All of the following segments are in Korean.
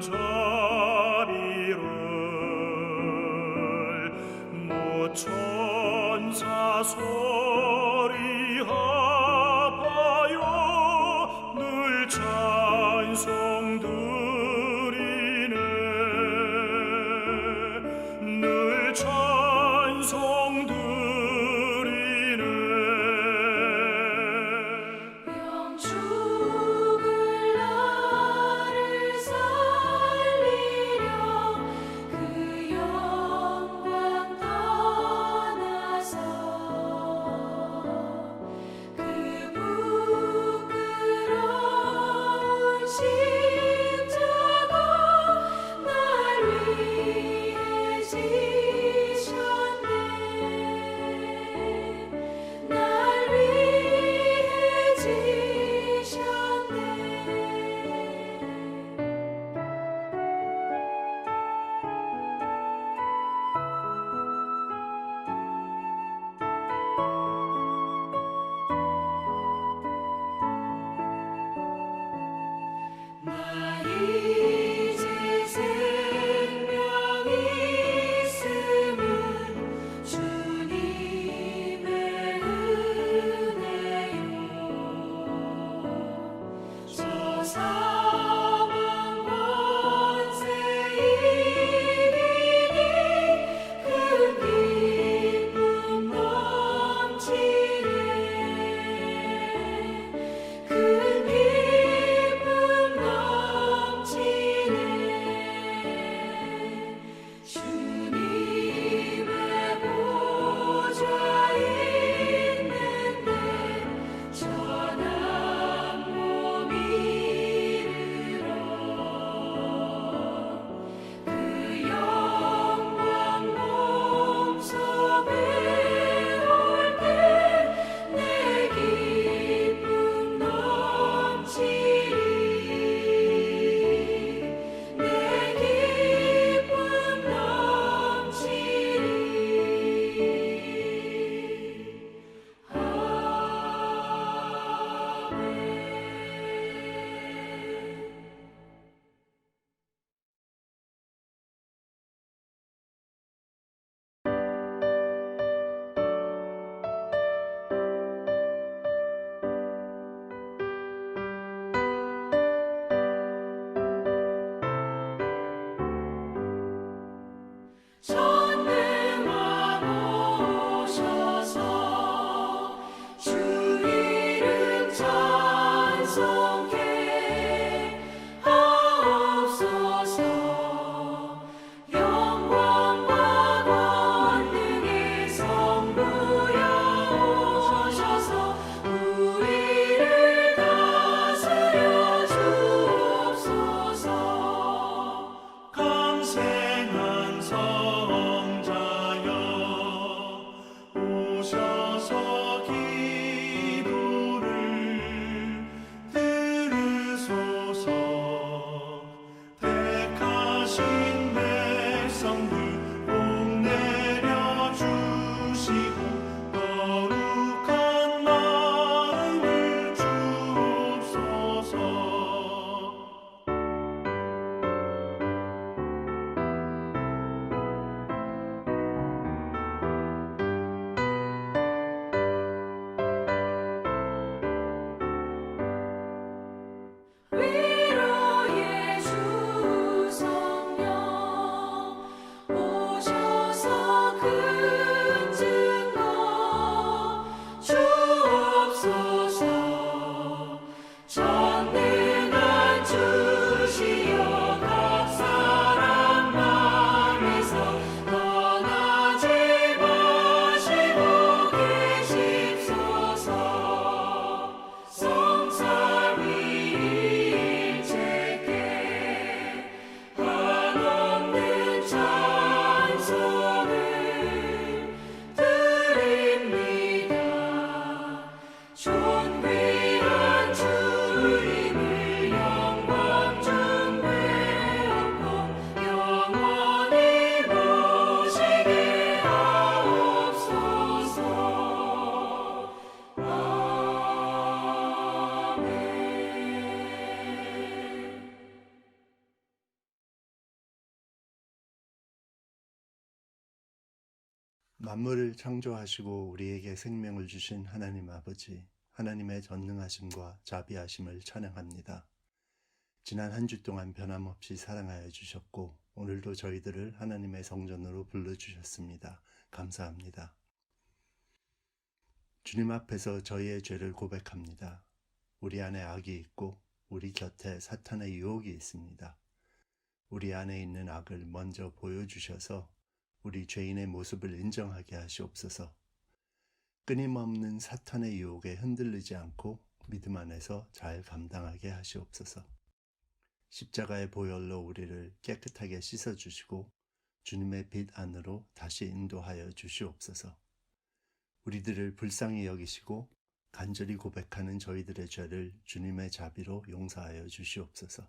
자비를 모천사 소리 합하여 늘 찬송 드리네 늘 찬송 드리네 영죽을 나를 살리시네 만물을 창조하시고 우리에게 생명을 주신 하나님 아버지, 하나님의 전능하심과 자비하심을 찬양합니다. 지난 한 주 동안 변함없이 사랑하여 주셨고 오늘도 저희들을 하나님의 성전으로 불러주셨습니다. 감사합니다. 주님 앞에서 저희의 죄를 고백합니다. 우리 안에 악이 있고 우리 곁에 사탄의 유혹이 있습니다. 우리 안에 있는 악을 먼저 보여주셔서 우리 죄인의 모습을 인정하게 하시옵소서. 끊임없는 사탄의 유혹에 흔들리지 않고 믿음 안에서 잘 감당하게 하시옵소서. 십자가의 보혈로 우리를 깨끗하게 씻어주시고 주님의 빛 안으로 다시 인도하여 주시옵소서. 우리들을 불쌍히 여기시고 간절히 고백하는 저희들의 죄를 주님의 자비로 용서하여 주시옵소서.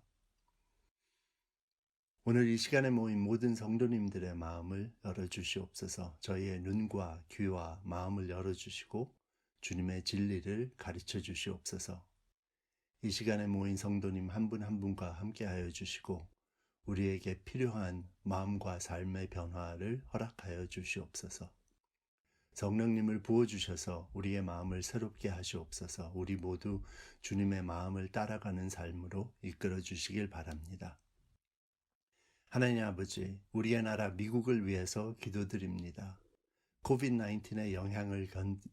오늘 이 시간에 모인 모든 성도님들의 마음을 열어주시옵소서. 저희의 눈과 귀와 마음을 열어주시고 주님의 진리를 가르쳐 주시옵소서. 이 시간에 모인 성도님 한 분 한 분과 함께하여 주시고 우리에게 필요한 마음과 삶의 변화를 허락하여 주시옵소서. 성령님을 부어주셔서 우리의 마음을 새롭게 하시옵소서. 우리 모두 주님의 마음을 따라가는 삶으로 이끌어 주시길 바랍니다. 하나님 아버지, 우리의 나라 미국을 위해서 기도드립니다. 코비드-19의 영향을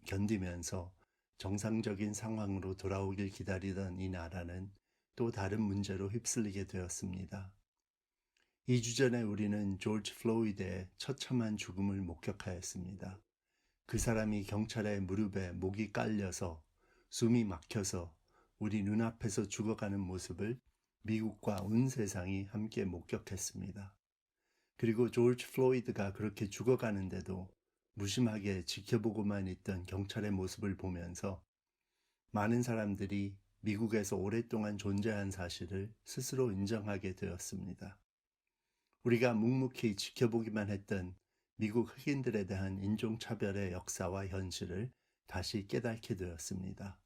견디면서 정상적인 상황으로 돌아오길 기다리던 이 나라는 또 다른 문제로 휩쓸리게 되었습니다. 2주 전에 우리는 조지 플로이드의 처참한 죽음을 목격하였습니다. 그 사람이 경찰의 무릎에 목이 깔려서 숨이 막혀서 우리 눈앞에서 죽어가는 모습을 미국과 온 세상이 함께 목격했습니다. 그리고 조지 플로이드가 그렇게 죽어가는데도 무심하게 지켜보고만 있던 경찰의 모습을 보면서 많은 사람들이 미국에서 오랫동안 존재한 사실을 스스로 인정하게 되었습니다. 우리가 묵묵히 지켜보기만 했던 미국 흑인들에 대한 인종차별의 역사와 현실을 다시 깨닫게 되었습니다.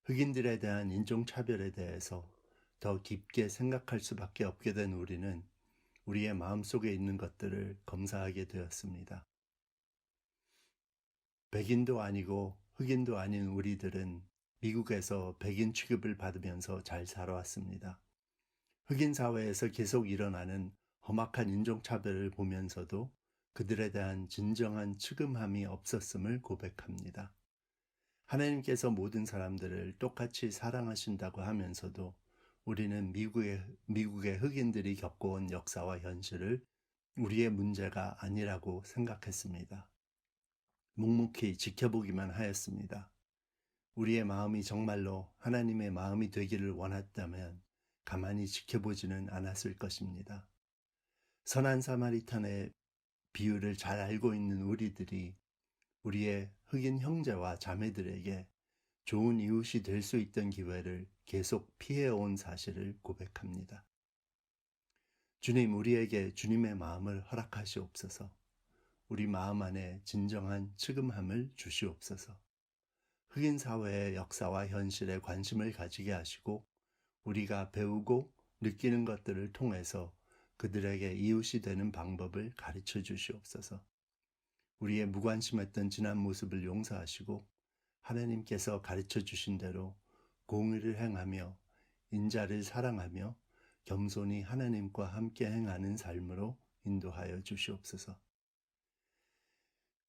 흑인들에 대한 인종차별에 대해서 더 깊게 생각할 수밖에 없게 된 우리는 우리의 마음속에 있는 것들을 검사하게 되었습니다. 백인도 아니고 흑인도 아닌 우리들은 미국에서 백인 취급을 받으면서 잘 살아왔습니다. 흑인 사회에서 계속 일어나는 험악한 인종차별을 보면서도 그들에 대한 진정한 측음함이 없었음을 고백합니다. 하나님께서 모든 사람들을 똑같이 사랑하신다고 하면서도 우리는 미국의 흑인들이 겪어온 역사와 현실을 우리의 문제가 아니라고 생각했습니다. 묵묵히 지켜보기만 하였습니다. 우리의 마음이 정말로 하나님의 마음이 되기를 원했다면 가만히 지켜보지는 않았을 것입니다. 선한 사마리탄의 비유를 잘 알고 있는 우리들이 우리의 흑인 형제와 자매들에게 좋은 이웃이 될 수 있던 기회를 계속 피해온 사실을 고백합니다. 주님, 우리에게 주님의 마음을 허락하시옵소서. 우리 마음 안에 진정한 측음함을 주시옵소서. 흑인 사회의 역사와 현실에 관심을 가지게 하시고 우리가 배우고 느끼는 것들을 통해서 그들에게 이웃이 되는 방법을 가르쳐 주시옵소서. 우리의 무관심했던 지난 모습을 용서하시고 하나님께서 가르쳐 주신 대로 공의를 행하며 인자를 사랑하며 겸손히 하나님과 함께 행하는 삶으로 인도하여 주시옵소서.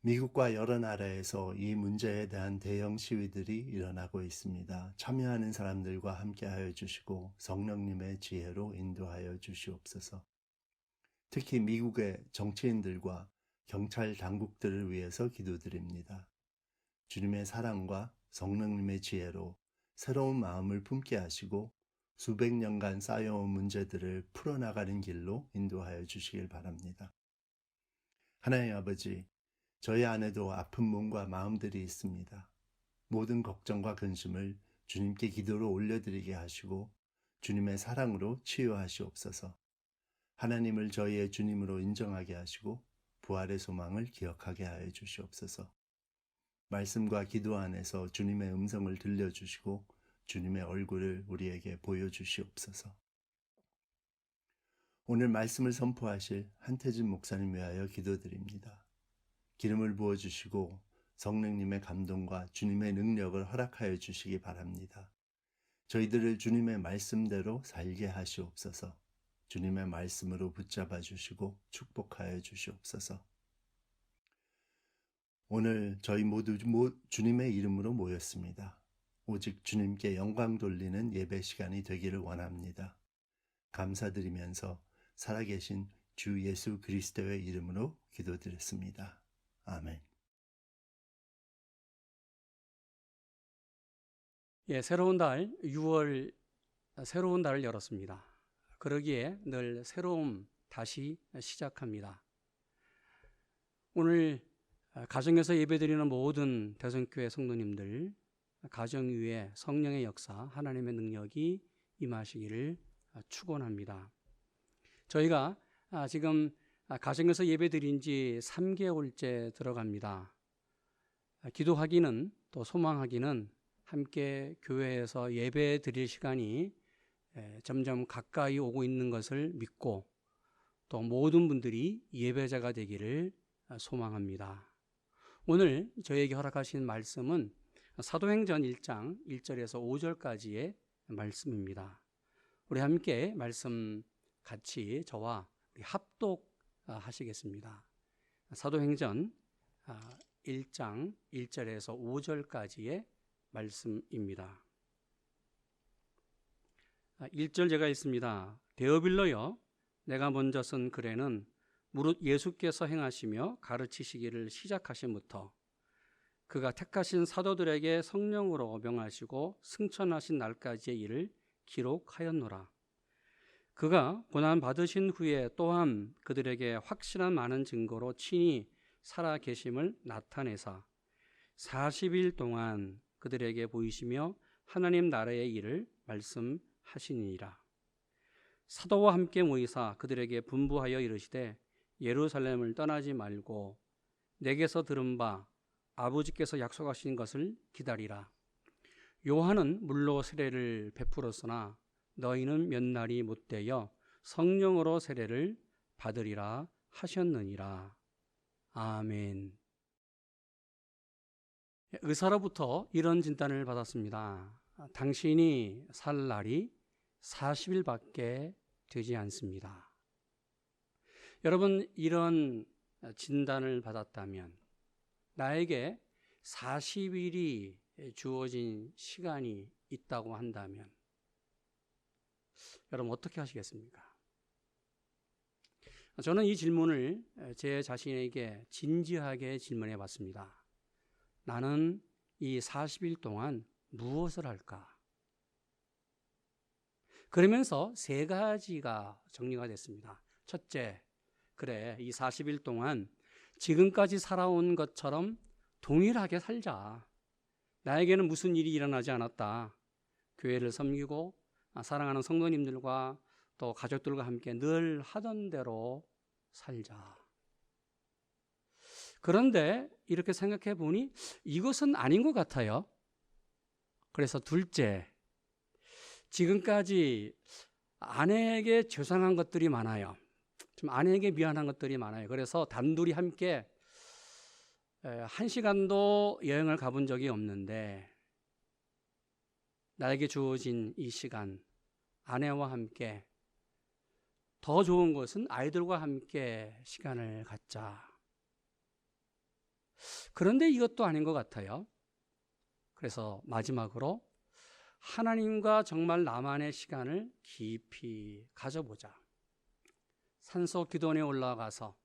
미국과 여러 나라에서 이 문제에 대한 대형 시위들이 일어나고 있습니다. 참여하는 사람들과 함께하여 주시고 성령님의 지혜로 인도하여 주시옵소서. 특히 미국의 정치인들과 경찰 당국들을 위해서 기도드립니다. 주님의 사랑과 성령님의 지혜로 새로운 마음을 품게 하시고 수백 년간 쌓여온 문제들을 풀어나가는 길로 인도하여 주시길 바랍니다. 하나님 아버지, 저희 안에도 아픈 몸과 마음들이 있습니다. 모든 걱정과 근심을 주님께 기도로 올려드리게 하시고 주님의 사랑으로 치유하시옵소서. 하나님을 저희의 주님으로 인정하게 하시고 부활의 소망을 기억하게 하여 주시옵소서. 말씀과 기도 안에서 주님의 음성을 들려주시고 주님의 얼굴을 우리에게 보여주시옵소서. 오늘 말씀을 선포하실 한태진 목사님 위하여 기도드립니다. 기름을 부어주시고 성령님의 감동과 주님의 능력을 허락하여 주시기 바랍니다. 저희들을 주님의 말씀대로 살게 하시옵소서. 주님의 말씀으로 붙잡아 주시고 축복하여 주시옵소서. 오늘 저희 모두 주님의 이름으로 모였습니다. 오직 주님께 영광 돌리는 예배 시간이 되기를 원합니다. 감사드리면서 살아계신 주 예수 그리스도의 이름으로 기도드렸습니다. 아멘. 새로운 달 6월 새로운 달을 열었습니다. 그러기에 늘 새로움 다시 시작합니다. 오늘 가정에서 예배드리는 모든 대성교회 성도님들 가정 위에 성령의 역사, 하나님의 능력이 임하시기를 축원합니다. 저희가 지금 가정에서 예배드린 지 3개월째 들어갑니다. 기도하기는 또 소망하기는 함께 교회에서 예배 드릴 시간이 점점 가까이 오고 있는 것을 믿고 또 모든 분들이 예배자가 되기를 소망합니다. 오늘 저에게 허락하신 말씀은 사도행전 1장 1절에서 5절까지의 말씀입니다. 우리 함께 말씀 같이 저와 합독하시겠습니다. 사도행전 1장 1절에서 5절까지의 말씀입니다. 1절 제가 읽습니다. 데오빌로여, 내가 먼저 쓴 글에는 무릇 예수께서 행하시며 가르치시기를 시작하심부터 그가 택하신 사도들에게 성령으로 명하시고 승천하신 날까지의 일을 기록하였노라. 그가 고난 받으신 후에 또한 그들에게 확실한 많은 증거로 친히 살아 계심을 나타내사 40일 동안 그들에게 보이시며 하나님 나라의 일을 말씀하시니라. 사도와 함께 모이사 그들에게 분부하여 이르시되 예루살렘을 떠나지 말고 내게서 들은 바 아버지께서 약속하신 것을 기다리라. 요한은 물로 세례를 베풀었으나 너희는 몇 날이 못되어 성령으로 세례를 받으리라 하셨느니라. 아멘. 의사로부터 이런 진단을 받았습니다. 당신이 살 날이 40일밖에 되지 않습니다. 여러분, 이런 진단을 받았다면 나에게 40일이 주어진 시간이 있다고 한다면 여러분 어떻게 하시겠습니까? 저는 이 질문을 제 자신에게 진지하게 질문해 봤습니다. 나는 이 40일 동안 무엇을 할까? 그러면서 세 가지가 정리가 됐습니다. 첫째, 그래, 이 40일 동안 지금까지 살아온 것처럼 동일하게 살자. 나에게는 무슨 일이 일어나지 않았다. 교회를 섬기고 사랑하는 성도님들과 또 가족들과 함께 늘 하던 대로 살자. 그런데 이렇게 생각해 보니 이것은 아닌 것 같아요. 그래서 둘째, 지금까지 아내에게 죄송한 것들이 많아요. 좀 아내에게 미안한 것들이 많아요. 그래서 단둘이 함께 1시간도 여행을 가본 적이 없는데 나에게 주어진 이 시간, 아내와 함께 더 좋은 것은 아이들과 함께 시간을 갖자. 그런데 이것도 아닌 것 같아요. 그래서 마지막으로 하나님과 정말 나만의 시간을 깊이 가져보자. 산속 기도원에 올라가서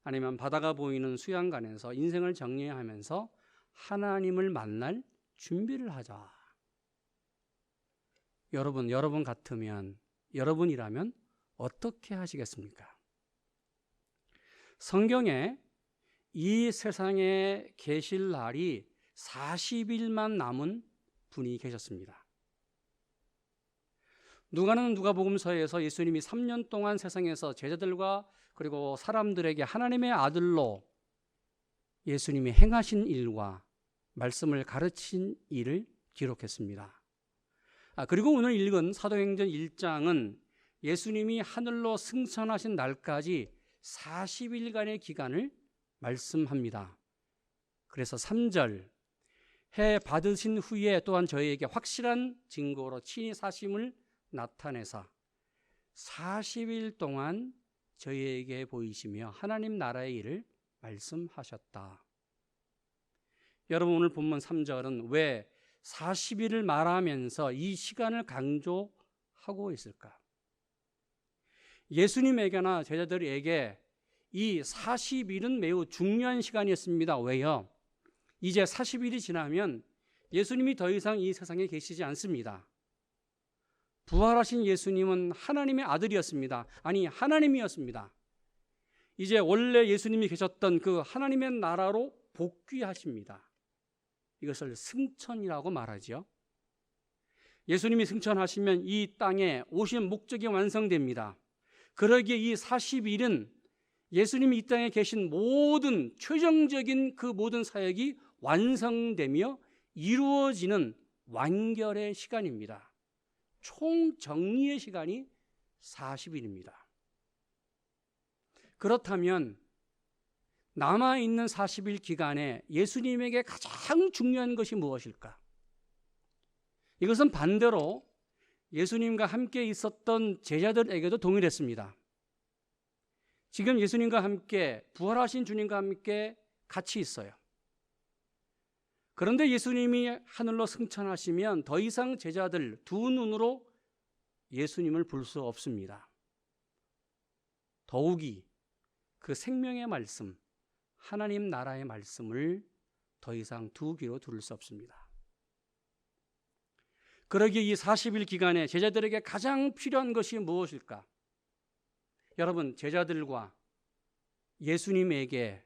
아니면 바다가 보이는 수양관에서 인생을 정리하면서 하나님을 만날 준비를 하자. 여러분 같으면, 여러분이라면 어떻게 하시겠습니까? 성경에 이 세상에 계실 날이 40일만 남은 분이 계셨습니다. 누가는 누가복음서에서 예수님이 3년 동안 세상에서 제자들과 그리고 사람들에게 하나님의 아들로 예수님이 행하신 일과 말씀을 가르친 일을 기록했습니다. 그리고 오늘 읽은 사도행전 1장은 예수님이 하늘로 승천하신 날까지 40일간의 기간을 말씀합니다. 그래서 3절, 해 받으신 후에 또한 저희에게 확실한 증거로 친히 사심을 나타내사 40일 동안 저희에게 보이시며 하나님 나라의 일을 말씀하셨다. 여러분, 오늘 본문 3절은 왜 40일을 말하면서 이 시간을 강조하고 있을까? 예수님에게나 제자들에게 이 40일은 매우 중요한 시간이었습니다. 왜요? 이제 40일이 지나면 예수님이 더 이상 이 세상에 계시지 않습니다. 부활하신 예수님은 하나님의 아들이었습니다. 아니, 하나님이었습니다. 이제 원래 예수님이 계셨던 그 하나님의 나라로 복귀하십니다. 이것을 승천이라고 말하죠. 예수님이 승천하시면 이 땅에 오신 목적이 완성됩니다. 그러기에 이 40일은 예수님이 이 땅에 계신 모든 최종적인 그 모든 사역이 완성되며 이루어지는 완결의 시간입니다. 총정리의 시간이 40일입니다. 그렇다면 남아있는 40일 기간에 예수님에게 가장 중요한 것이 무엇일까? 이것은 반대로 예수님과 함께 있었던 제자들에게도 동일했습니다. 지금 예수님과 함께, 부활하신 주님과 함께 같이 있어요. 그런데 예수님이 하늘로 승천하시면 더 이상 제자들 두 눈으로 예수님을 볼 수 없습니다. 더욱이 그 생명의 말씀, 하나님 나라의 말씀을 더 이상 두 귀로 들을 수 없습니다. 그러기에 이 40일 기간에 제자들에게 가장 필요한 것이 무엇일까? 여러분, 제자들과 예수님에게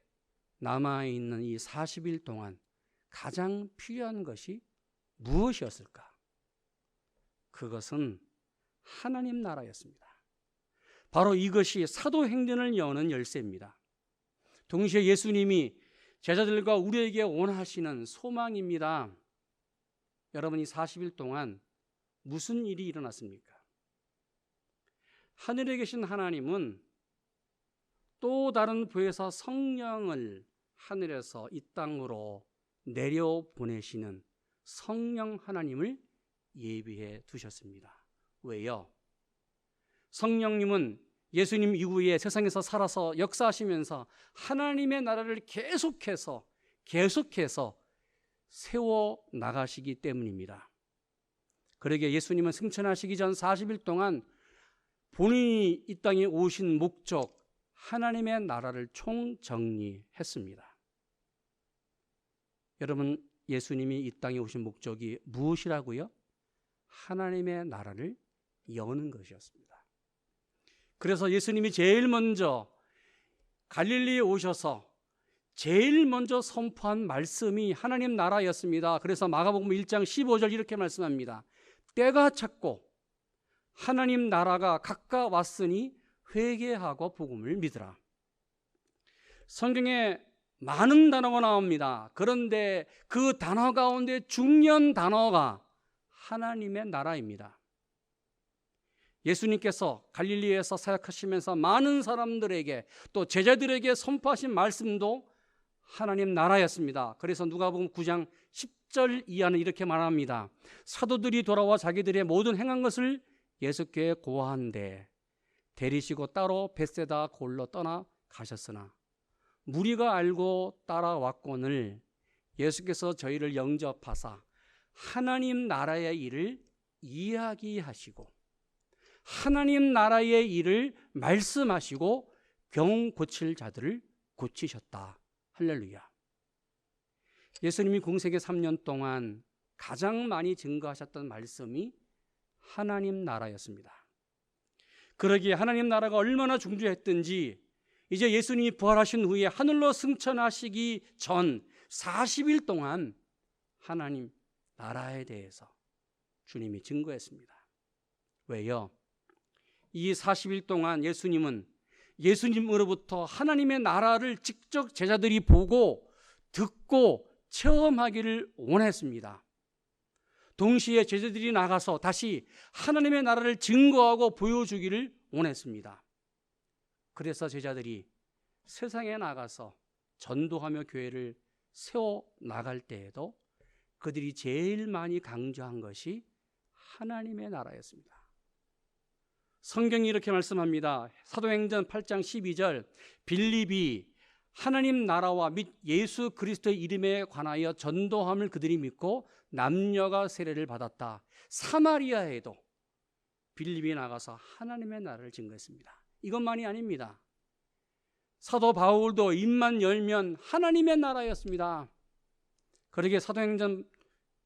남아있는 이 40일 동안 가장 필요한 것이 무엇이었을까? 그것은 하나님 나라였습니다. 바로 이것이 사도행전을 여는 열쇠입니다. 동시에 예수님이 제자들과 우리에게 원하시는 소망입니다. 여러분, 이 40일 동안 무슨 일이 일어났습니까? 하늘에 계신 하나님은 또 다른 부에서 성령을 하늘에서 이 땅으로 내려보내시는 성령 하나님을 예비해 두셨습니다. 왜요? 성령님은 예수님 이후에 세상에서 살아서 역사하시면서 하나님의 나라를 계속해서 세워 나가시기 때문입니다. 그러기에 예수님은 승천하시기 전 40일 동안 본인이 이 땅에 오신 목적, 하나님의 나라를 총정리했습니다. 여러분, 예수님이 이 땅에 오신 목적이 무엇이라고요? 하나님의 나라를 여는 것이었습니다. 그래서 예수님이 제일 먼저 갈릴리에 오셔서 제일 먼저 선포한 말씀이 하나님 나라였습니다. 그래서 마가복음 1장 15절 이렇게 말씀합니다. 때가 찼고 하나님 나라가 가까웠으니 회개하고 복음을 믿으라. 성경에 많은 단어가 나옵니다. 그런데 그 단어 가운데 중요한 단어가 하나님의 나라입니다. 예수님께서 갈릴리에서 사역하시면서 많은 사람들에게 또 제자들에게 선포하신 말씀도 하나님 나라였습니다. 그래서 누가복음 9장 10절 이하는 이렇게 말합니다. 사도들이 돌아와 자기들의 모든 행한 것을 예수께 고하한데 데리시고 따로 벳세다 골로 떠나 가셨으나 무리가 알고 따라왔거늘 예수께서 저희를 영접하사 하나님 나라의 일을 이야기하시고 하나님 나라의 일을 말씀하시고 병 고칠 자들을 고치셨다. 할렐루야. 예수님이 공생애 3년 동안 가장 많이 증거하셨던 말씀이 하나님 나라였습니다. 그러기에 하나님 나라가 얼마나 중요했든지 이제 예수님이 부활하신 후에 하늘로 승천하시기 전 40일 동안 하나님 나라에 대해서 주님이 증거했습니다. 왜요? 이 40일 동안 예수님은 예수님으로부터 하나님의 나라를 직접 제자들이 보고 듣고 체험하기를 원했습니다. 동시에 제자들이 나가서 다시 하나님의 나라를 증거하고 보여주기를 원했습니다. 그래서 제자들이 세상에 나가서 전도하며 교회를 세워 나갈 때에도 그들이 제일 많이 강조한 것이 하나님의 나라였습니다. 성경이 이렇게 말씀합니다. 사도행전 8장 12절, 빌립이 하나님 나라와 및 예수 그리스도의 이름에 관하여 전도함을 그들이 믿고 남녀가 세례를 받았다. 사마리아에도 빌립이 나가서 하나님의 나라를 증거했습니다. 이것만이 아닙니다. 사도 바울도 입만 열면 하나님의 나라였습니다. 그러기에 사도행전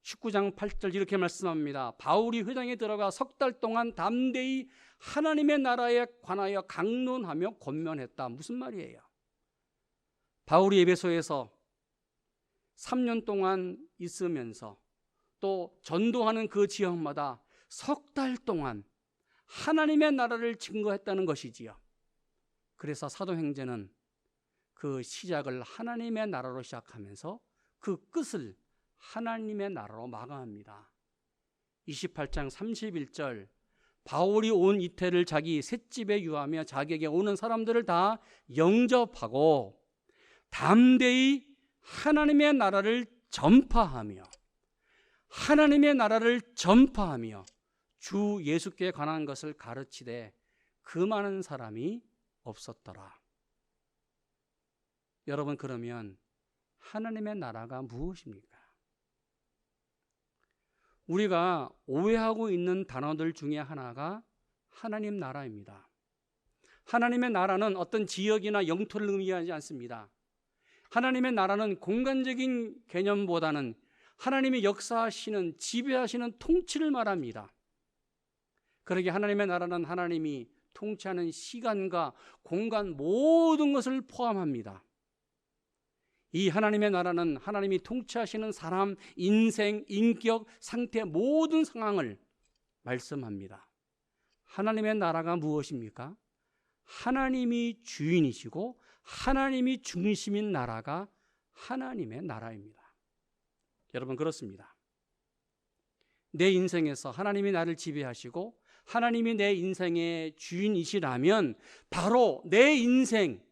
19장 8절 이렇게 말씀합니다. 바울이 회당에 들어가 석 달 동안 담대히 하나님의 나라에 관하여 강론하며 권면했다. 무슨 말이에요? 바울이 에베소에서 3년 동안 있으면서 또 전도하는 그 지역마다 석 달 동안 하나님의 나라를 증거했다는 것이지요. 그래서 사도행전은 그 시작을 하나님의 나라로 시작하면서 그 끝을 하나님의 나라로 마감합니다. 28장 31절, 바울이 온 이태를 자기 셋집에 유하며 자기에게 오는 사람들을 다 영접하고 담대히 하나님의 나라를 전파하며 주 예수께 관한 것을 가르치되 그 많은 사람이 없었더라. 여러분, 그러면 하나님의 나라가 무엇입니까? 우리가 오해하고 있는 단어들 중에 하나가 하나님 나라입니다. 하나님의 나라는 어떤 지역이나 영토를 의미하지 않습니다. 하나님의 나라는 공간적인 개념보다는 하나님이 역사하시는, 지배하시는 통치를 말합니다. 그러기에 하나님의 나라는 하나님이 통치하는 시간과 공간 모든 것을 포함합니다. 이 하나님의 나라는 하나님이 통치하시는 사람, 인생, 인격, 상태 모든 상황을 말씀합니다. 하나님의 나라가 무엇입니까? 하나님이 주인이시고 하나님이 중심인 나라가 하나님의 나라입니다. 여러분, 그렇습니다. 내 인생에서 하나님이 나를 지배하시고 하나님이 내 인생의 주인이시라면 바로 내 인생,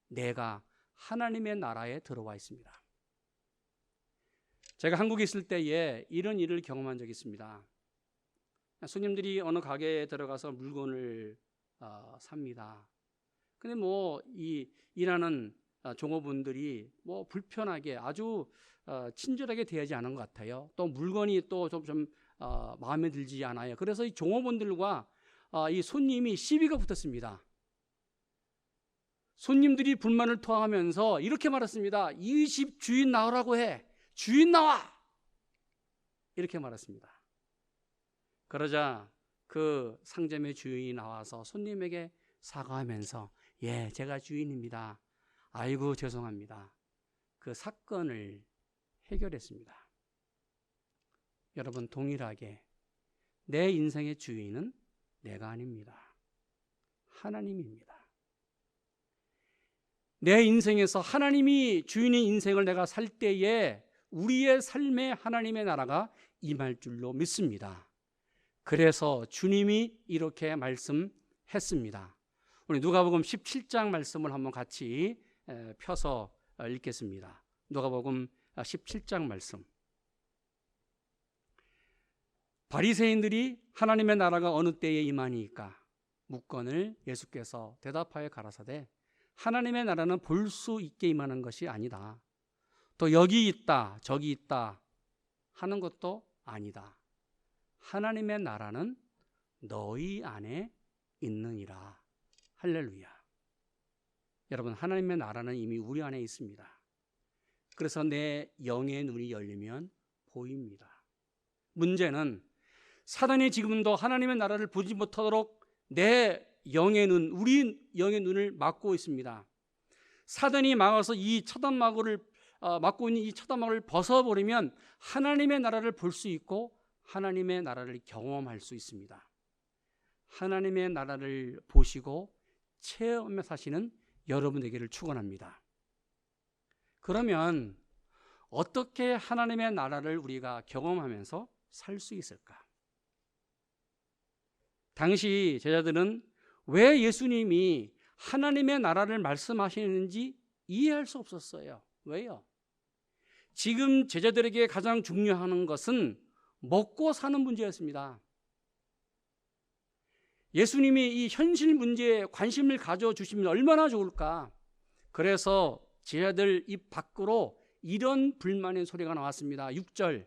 내가 하나님의 나라에 들어와 있습니다. 제가 한국에 있을 때에 이런 일을 경험한 적이 있습니다. 손님들이 어느 가게에 들어가서 물건을 삽니다. 근데 이 일하는 종업원들이 불편하게 아주 친절하게 대하지 않은 것 같아요. 또 물건이 또 좀 마음에 들지 않아요. 그래서 이 종업원들과 이 손님이 시비가 붙었습니다. 손님들이 불만을 토하면서 이렇게 말했습니다. 이 집 주인 나오라고 해. 주인 나와! 이렇게 말했습니다. 그러자 그 상점의 주인이 나와서 손님에게 사과하면서 예, 제가 주인입니다. 아이고 죄송합니다. 그 사건을 해결했습니다. 여러분, 동일하게 내 인생의 주인은 내가 아닙니다. 하나님입니다. 내 인생에서 하나님이 주인의 인생을 내가 살 때에 우리의 삶에 하나님의 나라가 임할 줄로 믿습니다. 그래서 주님이 이렇게 말씀했습니다. 우리 누가복음 17장 말씀을 한번 같이 펴서 읽겠습니다. 누가복음 17장 말씀. 바리새인들이 하나님의 나라가 어느 때에 임하니까 묻건을 예수께서 대답하여 가라사대 하나님의 나라는 볼 수 있게 임하는 것이 아니다. 또 여기 있다 저기 있다 하는 것도 아니다. 하나님의 나라는 너희 안에 있느니라. 할렐루야. 여러분, 하나님의 나라는 이미 우리 안에 있습니다. 그래서 내 영의 눈이 열리면 보입니다. 문제는 사단이 지금도 하나님의 나라를 보지 못하도록 내 영의 눈, 우리 영의 눈을 막고 있습니다. 사단이 막아서 이 차단막을 막고 있는 이 차단막을 벗어버리면 하나님의 나라를 볼 수 있고 하나님의 나라를 경험할 수 있습니다. 하나님의 나라를 보시고 체험해 사시는 여러분에게를 축원합니다. 그러면 어떻게 하나님의 나라를 우리가 경험하면서 살 수 있을까? 당시 제자들은 왜 예수님이 하나님의 나라를 말씀하시는지 이해할 수 없었어요. 왜요? 지금 제자들에게 가장 중요한 것은 먹고 사는 문제였습니다. 예수님이 이 현실 문제에 관심을 가져주시면 얼마나 좋을까. 그래서 제자들 입 밖으로 이런 불만의 소리가 나왔습니다. 6절,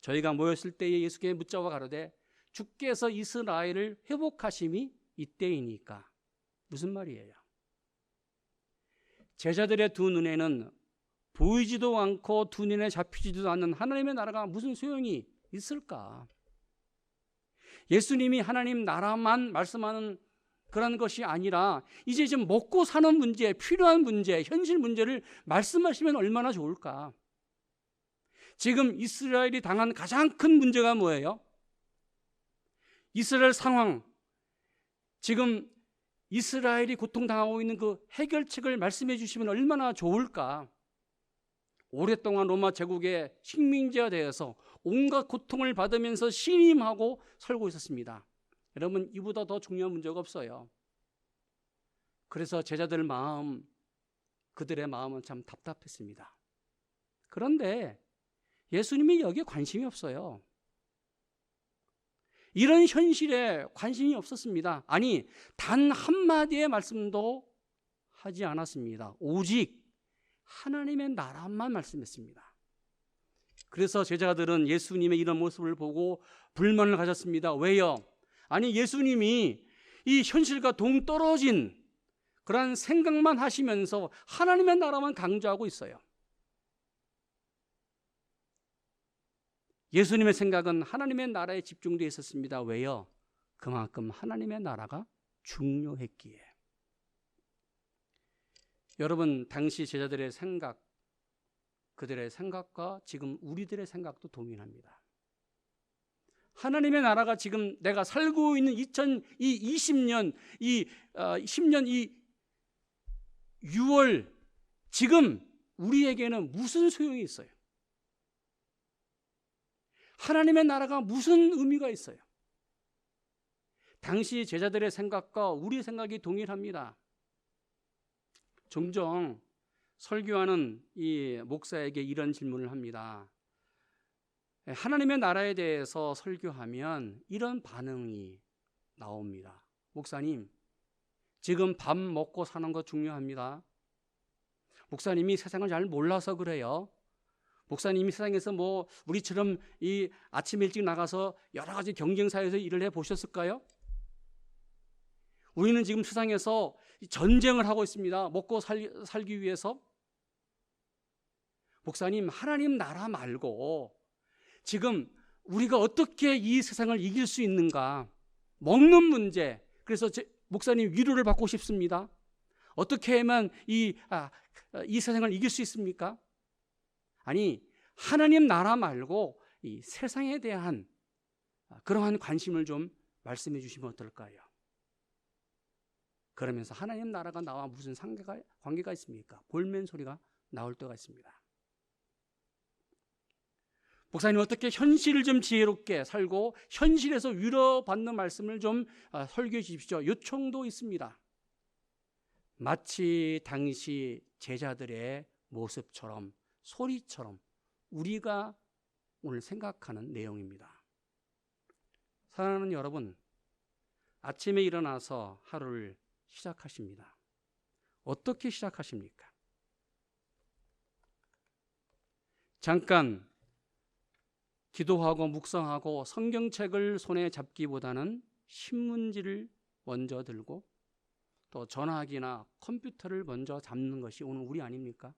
저희가 모였을 때에 예수께 묻자와 가로되 주께서 이스라엘을 회복하심이 이때이니까. 무슨 말이에요? 제자들의 두 눈에는 보이지도 않고 두 눈에 잡히지도 않는 하나님의 나라가 무슨 소용이 있을까? 예수님이 하나님 나라만 말씀하는 그런 것이 아니라 이제 좀 먹고 사는 문제, 필요한 문제, 현실 문제를 말씀하시면 얼마나 좋을까? 지금 이스라엘이 당한 가장 큰 문제가 뭐예요? 이스라엘 상황, 지금 이스라엘이 고통당하고 있는 그 해결책을 말씀해 주시면 얼마나 좋을까? 오랫동안 로마 제국의 식민지가 되어서 온갖 고통을 받으면서 신임하고 살고 있었습니다. 여러분, 이보다 더 중요한 문제가 없어요. 그래서 제자들 마음, 그들의 마음은 참 답답했습니다. 그런데 예수님이 여기에 관심이 없어요. 이런 현실에 관심이 없었습니다. 아니, 단 한마디의 말씀도 하지 않았습니다. 오직 하나님의 나라만 말씀했습니다. 그래서 제자들은 예수님의 이런 모습을 보고 불만을 가졌습니다. 왜요? 아니, 예수님이 이 현실과 동떨어진 그런 생각만 하시면서 하나님의 나라만 강조하고 있어요. 예수님의 생각은 하나님의 나라에 집중되어 있었습니다. 왜요? 그만큼 하나님의 나라가 중요했기에. 여러분, 당시 제자들의 생각, 그들의 생각과 지금 우리들의 생각도 동일합니다. 하나님의 나라가 지금 내가 살고 있는 2020년, 10년 이 6월, 지금 우리에게는 무슨 소용이 있어요? 하나님의 나라가 무슨 의미가 있어요? 당시 제자들의 생각과 우리 생각이 동일합니다. 종종 설교하는 이 목사에게 이런 질문을 합니다. 하나님의 나라에 대해서 설교하면 이런 반응이 나옵니다. 목사님, 지금 밥 먹고 사는 거 중요합니다. 목사님이 세상을 잘 몰라서 그래요. 목사님이 세상에서 뭐 우리처럼 이 아침 일찍 나가서 여러 가지 경쟁사에서 일을 해 보셨을까요? 우리는 지금 세상에서 전쟁을 하고 있습니다. 먹고 살기 위해서. 목사님, 하나님 나라 말고 지금 우리가 어떻게 이 세상을 이길 수 있는가? 먹는 문제. 그래서 목사님 위로를 받고 싶습니다. 어떻게 하면 이 세상을 이길 수 있습니까? 아니, 하나님 나라 말고 이 세상에 대한 그러한 관심을 좀 말씀해 주시면 어떨까요? 그러면서 하나님 나라가 나와 무슨 관계가 있습니까? 볼멘 소리가 나올 때가 있습니다. 목사님, 어떻게 현실을 좀 지혜롭게 살고 현실에서 위로받는 말씀을 좀 설교해 주십시오. 요청도 있습니다. 마치 당시 제자들의 모습처럼, 소리처럼 우리가 오늘 생각하는 내용입니다. 사랑하는 여러분, 아침에 일어나서 하루를 시작하십니다. 어떻게 시작하십니까? 잠깐 기도하고 묵상하고 성경책을 손에 잡기보다는 신문지를 먼저 들고 또 전화기나 컴퓨터를 먼저 잡는 것이 오늘 우리 아닙니까?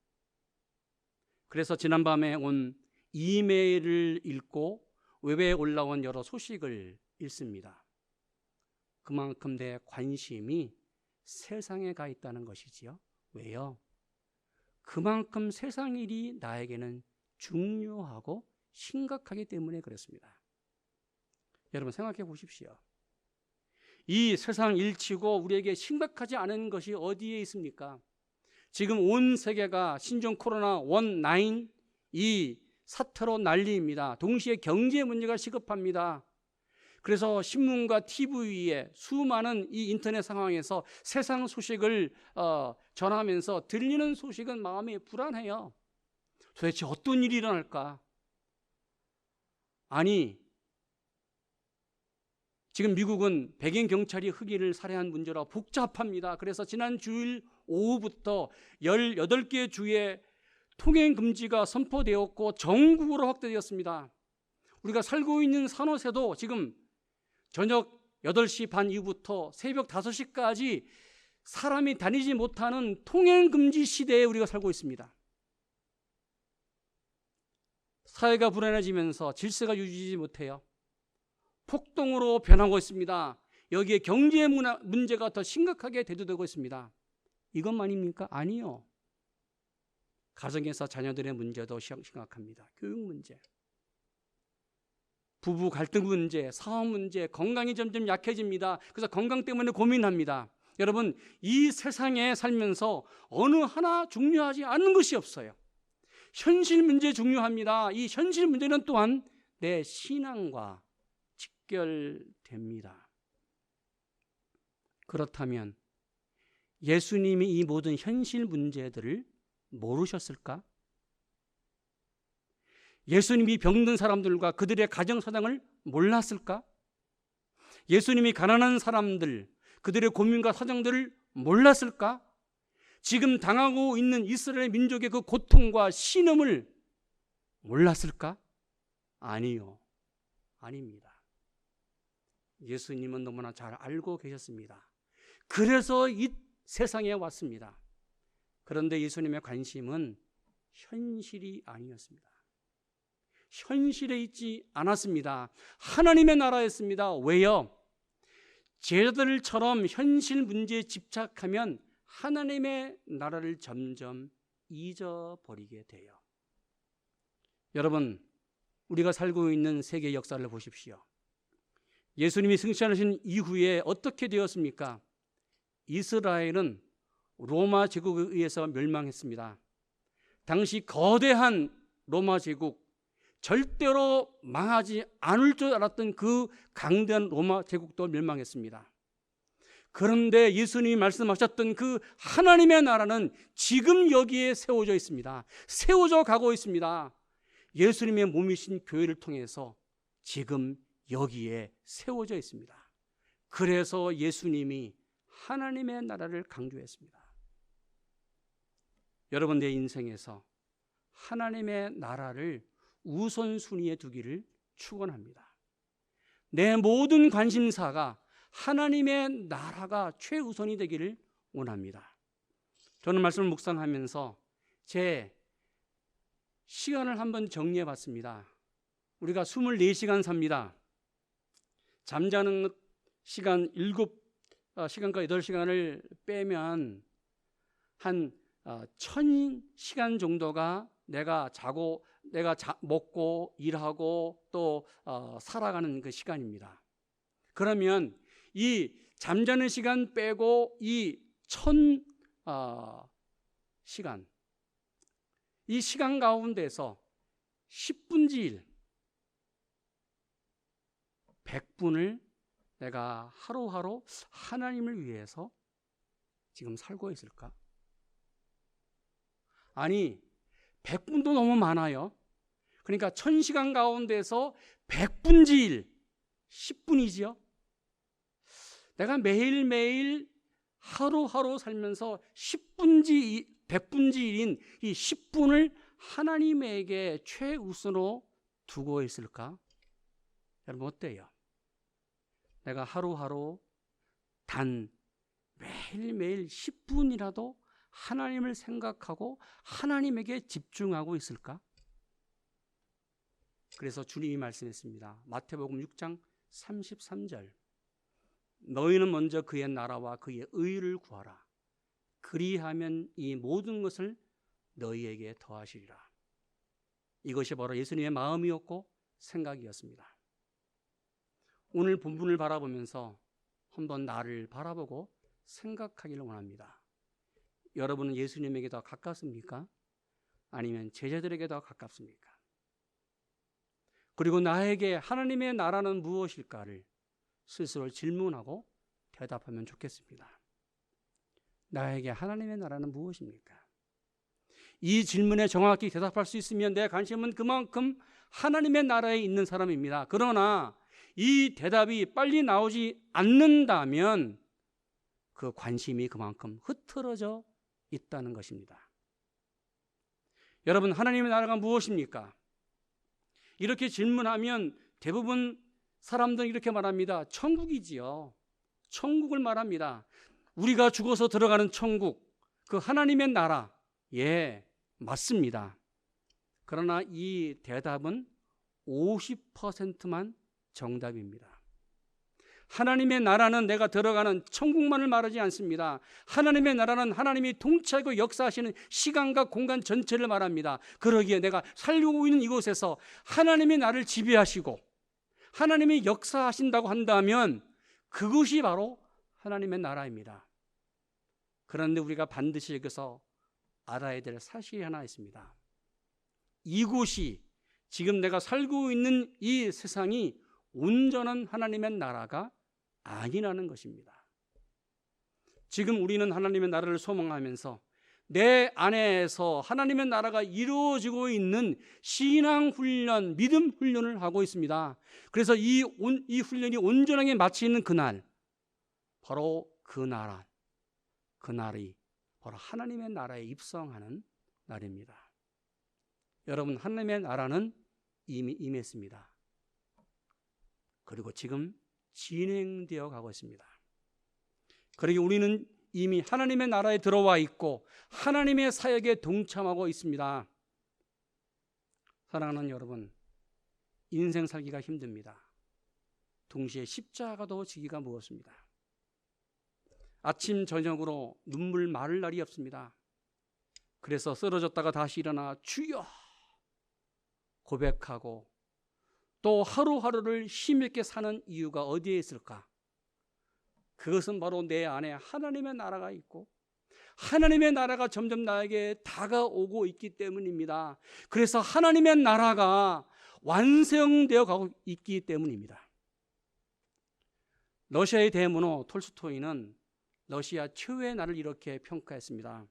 그래서 지난밤에 온 이메일을 읽고 웹에 올라온 여러 소식을 읽습니다. 그만큼 내 관심이 세상에 가 있다는 것이지요. 왜요? 그만큼 세상 일이 나에게는 중요하고 심각하기 때문에 그렇습니다. 여러분, 생각해 보십시오. 이 세상 일치고 우리에게 심각하지 않은 것이 어디에 있습니까? 지금 온 세계가 신종 코로나 19 이 사태로 난리입니다. 동시에 경제 문제가 시급합니다. 그래서 신문과 TV에 수많은 이 인터넷 상황에서 세상 소식을 전하면서 들리는 소식은 마음이 불안해요. 도대체 어떤 일이 일어날까? 아니, 지금 미국은 백인 경찰이 흑인을 살해한 문제라 복잡합니다. 그래서 지난 주일 오후부터 18개 주에 통행 금지가 선포되었고 전국으로 확대되었습니다. 우리가 살고 있는 산호세도 지금 저녁 8시 반 이후부터 새벽 5시까지 사람이 다니지 못하는 통행 금지 시대에 우리가 살고 있습니다. 사회가 불안해지면서 질서가 유지되지 못해요. 폭동으로 변하고 있습니다. 여기에 경제 문제가 더 심각하게 대두되고 있습니다. 이것만입니까? 아니요. 가정에서 자녀들의 문제도 심각합니다. 교육 문제, 부부 갈등 문제, 사업 문제, 건강이 점점 약해집니다. 그래서 건강 때문에 고민합니다. 여러분, 이 세상에 살면서 어느 하나 중요하지 않은 것이 없어요. 현실 문제 중요합니다. 이 현실 문제는 또한 내 신앙과 직결됩니다. 그렇다면 예수님이 이 모든 현실 문제들을 모르셨을까? 예수님이 병든 사람들과 그들의 가정 사정을 몰랐을까? 예수님이 가난한 사람들, 그들의 고민과 사정들을 몰랐을까? 지금 당하고 있는 이스라엘 민족의 그 고통과 신음을 몰랐을까? 아니요. 아닙니다. 예수님은 너무나 잘 알고 계셨습니다. 그래서 이 세상에 왔습니다. 그런데 예수님의 관심은 현실이 아니었습니다. 현실에 있지 않았습니다. 하나님의 나라였습니다. 왜요? 제자들처럼 현실 문제에 집착하면 하나님의 나라를 점점 잊어버리게 돼요. 여러분, 우리가 살고 있는 세계 역사를 보십시오. 예수님이 승천하신 이후에 어떻게 되었습니까? 이스라엘은 로마 제국에 의해서 멸망했습니다. 당시 거대한 로마 제국, 절대로 망하지 않을 줄 알았던 그 강대한 로마 제국도 멸망했습니다. 그런데 예수님이 말씀하셨던 그 하나님의 나라는 지금 여기에 세워져 있습니다. 세워져 가고 있습니다. 예수님의 몸이신 교회를 통해서 지금 여기에 세워져 있습니다. 그래서 예수님이 하나님의 나라를 강조했습니다. 여러분, 내 인생에서 하나님의 나라를 우선순위에 두기를 축원합니다. 내 모든 관심사가 하나님의 나라가 최우선이 되기를 원합니다. 저는 말씀을 묵상하면서 제 시간을 한번 정리해 봤습니다. 우리가 24시간 삽니다. 잠자는 시간 7시간과 8시간을 빼면 한 1000시간 정도가 내가 자고 먹고 일하고 또 살아가는 그 시간입니다. 그러면 이 잠자는 시간 빼고 이 1000시간, 이 시간 가운데서 10분의 1, 100분을 내가 하루하루 하나님을 위해서 지금 살고 있을까? 아니, 100분도 너무 많아요. 그러니까 1000시간 가운데서 100분의 1, 10분이지요. 내가 매일매일 하루하루 살면서 100분의 1인 이 10분을 하나님에게 최우선으로 두고 있을까? 여러분, 어때요? 내가 하루하루 단 매일매일 10분이라도 하나님을 생각하고 하나님에게 집중하고 있을까? 그래서 주님이 말씀했습니다. 마태복음 6장 33절. 너희는 먼저 그의 나라와 그의 의를 구하라. 그리하면 이 모든 것을 너희에게 더하시리라. 이것이 바로 예수님의 마음이었고 생각이었습니다. 오늘 본문을 바라보면서 한번 나를 바라보고 생각하기를 원합니다. 여러분은 예수님에게 더 가깝습니까? 아니면 제자들에게 더 가깝습니까? 그리고 나에게 하나님의 나라는 무엇일까를 스스로 질문하고 대답하면 좋겠습니다. 나에게 하나님의 나라는 무엇입니까? 이 질문에 정확히 대답할 수 있으면 내 관심은 그만큼 하나님의 나라에 있는 사람입니다. 그러나 이 대답이 빨리 나오지 않는다면 그 관심이 그만큼 흐트러져 있다는 것입니다. 여러분, 하나님의 나라가 무엇입니까? 이렇게 질문하면 대부분 사람들은 이렇게 말합니다. 천국이지요. 천국을 말합니다. 우리가 죽어서 들어가는 천국, 그 하나님의 나라. 예, 맞습니다. 그러나 이 대답은 50%만 정답입니다. 하나님의 나라는 내가 들어가는 천국만을 말하지 않습니다. 하나님의 나라는 하나님이 통치하고 역사하시는 시간과 공간 전체를 말합니다. 그러기에 내가 살고 있는 이곳에서 하나님이 나를 지배하시고 하나님이 역사하신다고 한다면 그것이 바로 하나님의 나라입니다. 그런데 우리가 반드시 여기서 알아야 될 사실이 하나 있습니다. 이곳이 지금 내가 살고 있는 이 세상이 온전한 하나님의 나라가 아니라는 것입니다. 지금 우리는 하나님의 나라를 소망하면서 내 안에서 하나님의 나라가 이루어지고 있는 신앙 훈련, 믿음 훈련을 하고 있습니다. 그래서 이 훈련이 온전하게 마치는 그날, 바로 그날이 바로 하나님의 나라에 입성하는 날입니다. 여러분, 하나님의 나라는 이미 임했습니다. 그리고 지금 진행되어 가고 있습니다. 그러기에 우리는 이미 하나님의 나라에 들어와 있고 하나님의 사역에 동참하고 있습니다. 사랑하는 여러분, 인생 살기가 힘듭니다. 동시에 십자가도 지기가 무겁습니다. 아침 저녁으로 눈물 마를 날이 없습니다. 그래서 쓰러졌다가 다시 일어나 주여 고백하고 또 하루하루를 힘있게 사는 이유가 어디에 있을까? 그것은 바로 내 안에 하나님의 나라가 있고 하나님의 나라가 점점 나에게 다가오고 있기 때문입니다. 그래서 하나님의 나라가 완성되어 가고 있기 때문입니다. 러시아의 대문호 톨스토이는 러시아 최후의 날을 이렇게 평가했습니다.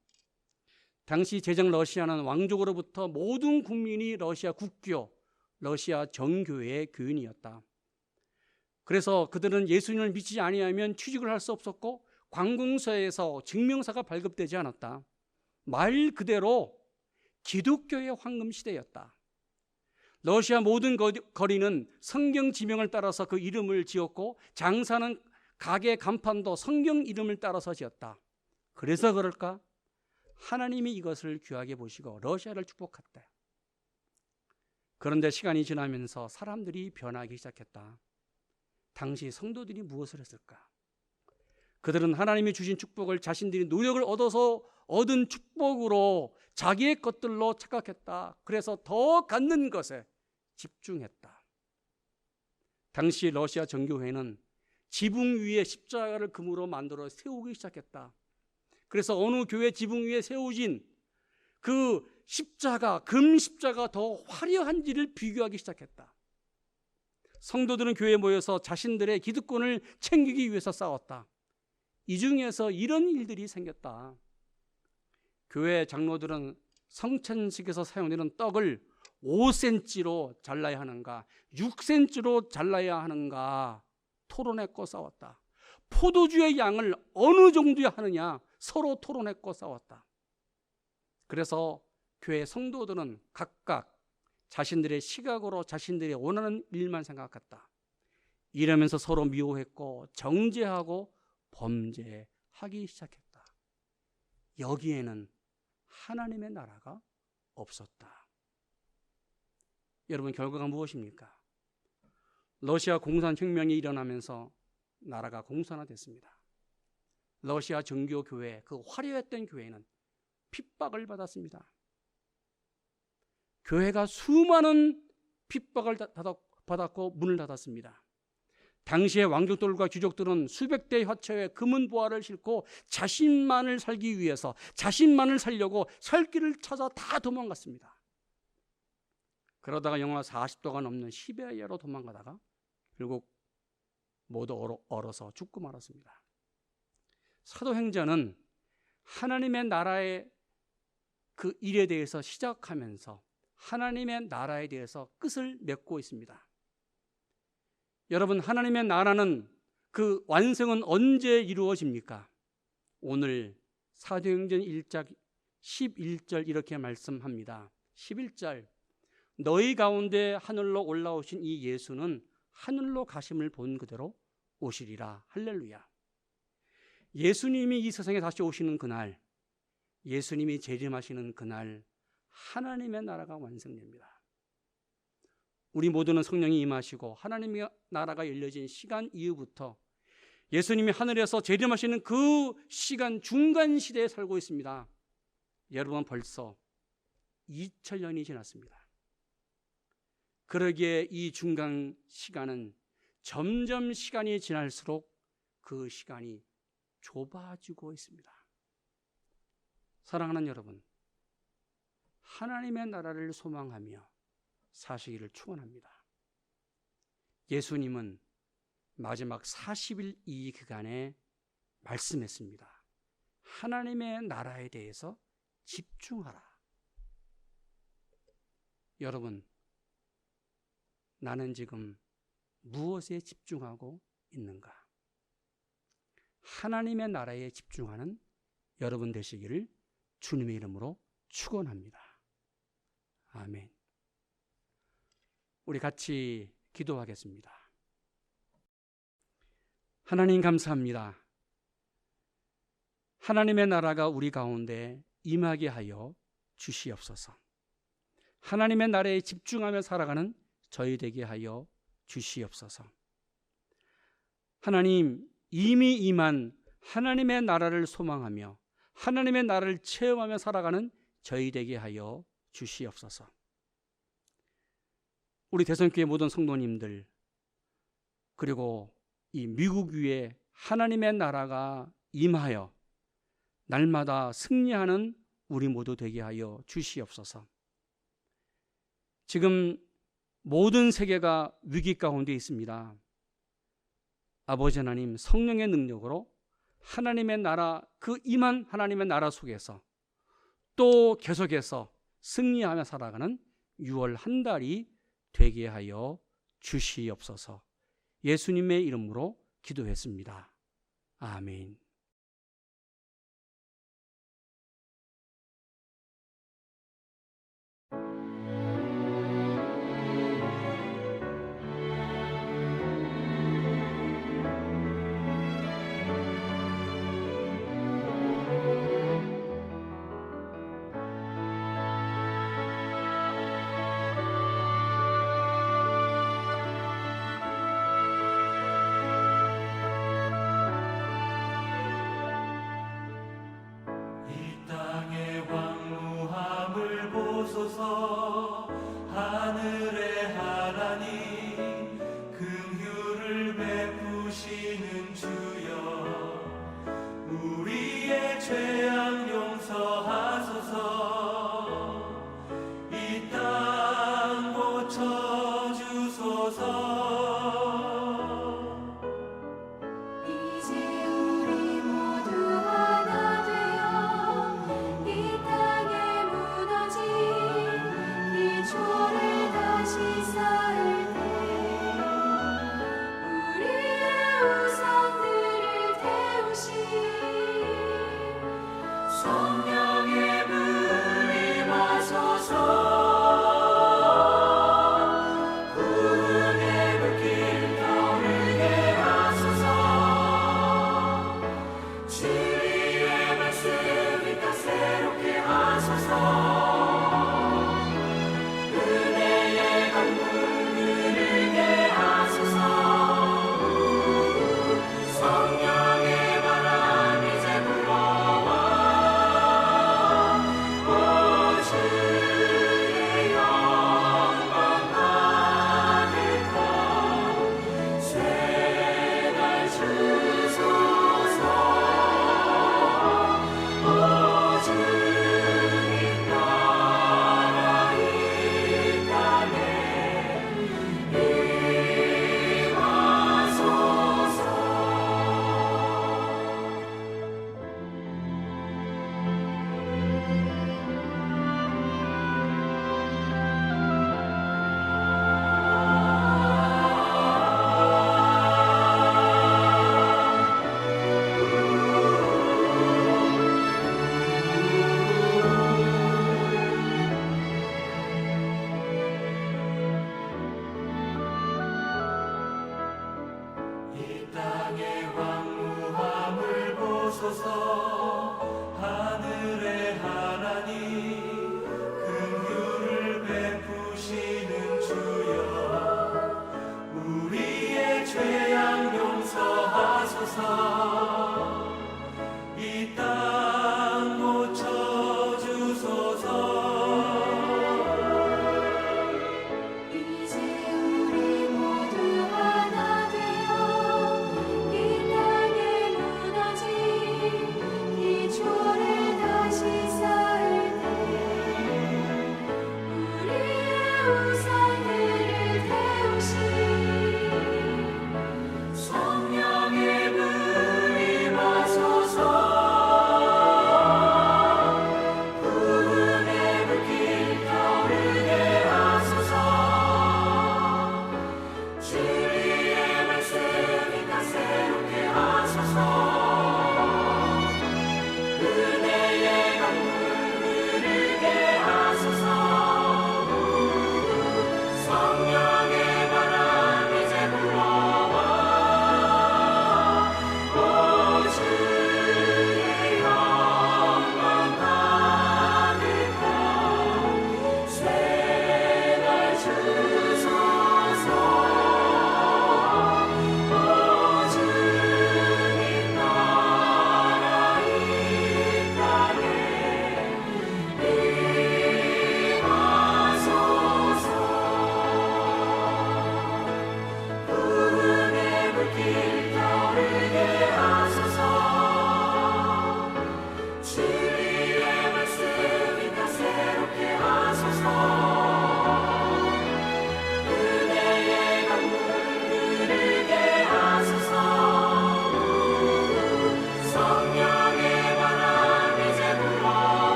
당시 제정 러시아는 왕족으로부터 모든 국민이 러시아 국교, 러시아 정교회의 교인이었다. 그래서 그들은 예수님을 믿지 아니하면 취직을 할 수 없었고 관공서에서 증명서가 발급되지 않았다. 말 그대로 기독교의 황금 시대였다. 러시아 모든 거리는 성경 지명을 따라서 그 이름을 지었고 장사는 가게 간판도 성경 이름을 따라서 지었다. 그래서 그럴까? 하나님이 이것을 귀하게 보시고 러시아를 축복했다. 그런데 시간이 지나면서 사람들이 변하기 시작했다. 당시 성도들이 무엇을 했을까? 그들은 하나님이 주신 축복을 자신들이 노력을 얻어서 얻은 축복으로 자기의 것들로 착각했다. 그래서 더 갖는 것에 집중했다. 당시 러시아 정교회는 지붕 위에 십자가를 금으로 만들어 세우기 시작했다. 그래서 어느 교회 지붕 위에 세워진 그 십자가, 금 십자가 더 화려한지를 비교하기 시작했다. 성도들은 교회에 모여서 자신들의 기득권을 챙기기 위해서 싸웠다. 이 중에서 이런 일들이 생겼다. 교회 장로들은 성찬식에서 사용되는 떡을 5cm로 잘라야 하는가, 6cm로 잘라야 하는가 토론했고 싸웠다. 포도주의 양을 어느 정도야 하느냐 서로 토론했고 싸웠다. 그래서 교회 성도들은 각각 자신들의 시각으로 자신들이 원하는 일만 생각했다. 이러면서 서로 미워했고 정죄하고 범죄하기 시작했다. 여기에는 하나님의 나라가 없었다. 여러분, 결과가 무엇입니까? 러시아 공산혁명이 일어나면서 나라가 공산화됐습니다. 러시아 정교교회, 그 화려했던 교회는 핍박을 받았습니다. 교회가 수많은 핍박을 받았고 문을 닫았습니다. 당시의 왕족들과 귀족들은 수백 대의 화초에 금은 보화를 싣고 자신만을 살기 위해서, 자신만을 살려고 살 길을 찾아 다 도망갔습니다. 그러다가 영하 40도가 넘는 시베리아로 도망가다가 결국 모두 얼어서 죽고 말았습니다. 사도행전은 하나님의 나라의 그 일에 대해서 시작하면서 하나님의 나라에 대해서 끝을 맺고 있습니다. 여러분, 하나님의 나라는 그 완성은 언제 이루어집니까? 오늘 사도행전 1장 11절 이렇게 말씀합니다. 11절, 너희 가운데 하늘로 올라오신 이 예수는 하늘로 가심을 본 그대로 오시리라. 할렐루야. 예수님이 이 세상에 다시 오시는 그날, 예수님이 재림하시는 그날 하나님의 나라가 완성됩니다. 우리 모두는 성령이 임하시고 하나님의 나라가 열려진 시간 이후부터 예수님이 하늘에서 재림하시는 그 시간 중간 시대에 살고 있습니다. 여러분, 벌써 2000년이 지났습니다. 그러기에 이 중간 시간은 점점 시간이 지날수록 그 시간이 좁아지고 있습니다. 사랑하는 여러분, 하나님의 나라를 소망하며 사시기를 축원합니다. 예수님은 마지막 40일 이 기간에 말씀했습니다. 하나님의 나라에 대해서 집중하라. 여러분, 나는 지금 무엇에 집중하고 있는가? 하나님의 나라에 집중하는 여러분 되시기를 주님의 이름으로 축원합니다. 아멘. 우리 같이 기도하겠습니다. 하나님, 감사합니다. 하나님의 나라가 우리 가운데 임하게 하여 주시옵소서. 하나님의 나라에 집중하며 살아가는 저희 되게 하여 주시옵소서. 하나님, 이미 임한 하나님의 나라를 소망하며 하나님의 나라를 체험하며 살아가는 저희 되게 하여 주시옵소서. 우리 대선교회 모든 성도님들, 그리고 이 미국 위에 하나님의 나라가 임하여 날마다 승리하는 우리 모두 되게 하여 주시옵소서. 지금 모든 세계가 위기 가운데 있습니다. 아버지 하나님, 성령의 능력으로 하나님의 나라, 그 임한 하나님의 나라 속에서 또 계속해서 승리하며 살아가는 6월 한 달이 되게 하여 주시옵소서. 예수님의 이름으로 기도했습니다. 아멘. 하늘의 하나님, 긍휼을 베푸시는 주여, 우리의 죄악 용서하소서. 이 땅 고쳐주소서. 성령의 불 임하소서. 구원의 불길 타오르게 하소서. 주의 말씀 이 땅 새롭게 하소서. 은혜의 강물 흐르게 하소서. 성령의 바람 이제 불어와. 주의 영광 가득한 새날 주소서. 오 주님 나라 이 땅에 임하소서.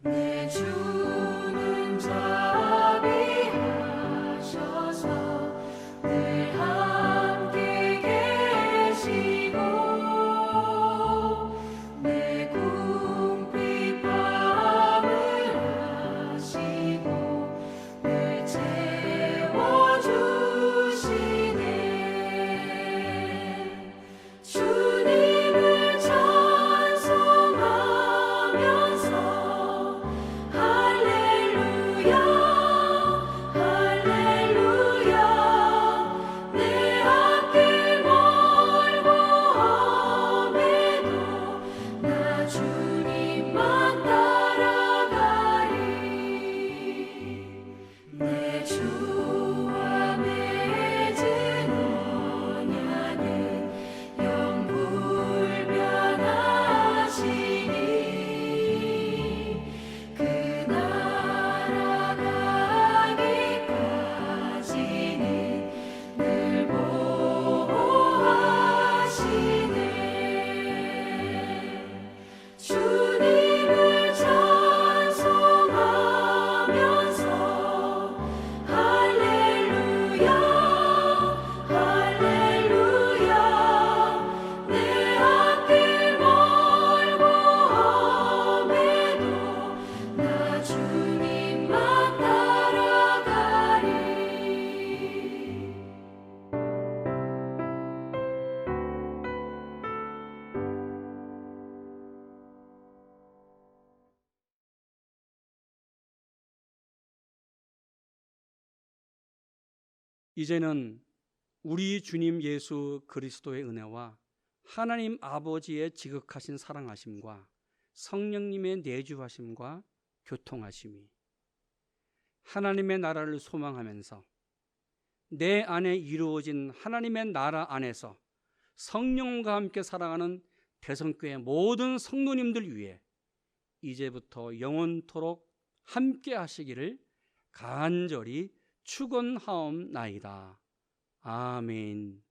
내 주는 자비하셔서 늘 함께 계시고 내 궁핍함을 아시고 늘 채워주시네. 주님을 찬송하면서 할렐루야 할렐루야 내 앞길 멀고 험해도 나 주님만 따라가리. 내 주와 맺은 언약은 영불변하시니 그 나라 가기까지는 늘 보호하시네. 주님을 찬송하면서 할렐루야 할렐루야 내 앞길 멀고 험해도 나 주님만 따라가리. 이제는 우리 주님 예수 그리스도의 은혜와 하나님 아버지의 지극하신 사랑하심과 성령님의 내주하심과 교통하심이 하나님의 나라를 소망하면서 내 안에 이루어진 하나님의 나라 안에서 성령과 함께 살아가는 대성교회 모든 성도님들 위해 이제부터 영원토록 함께 하시기를 간절히 축원하옵나이다. 아멘.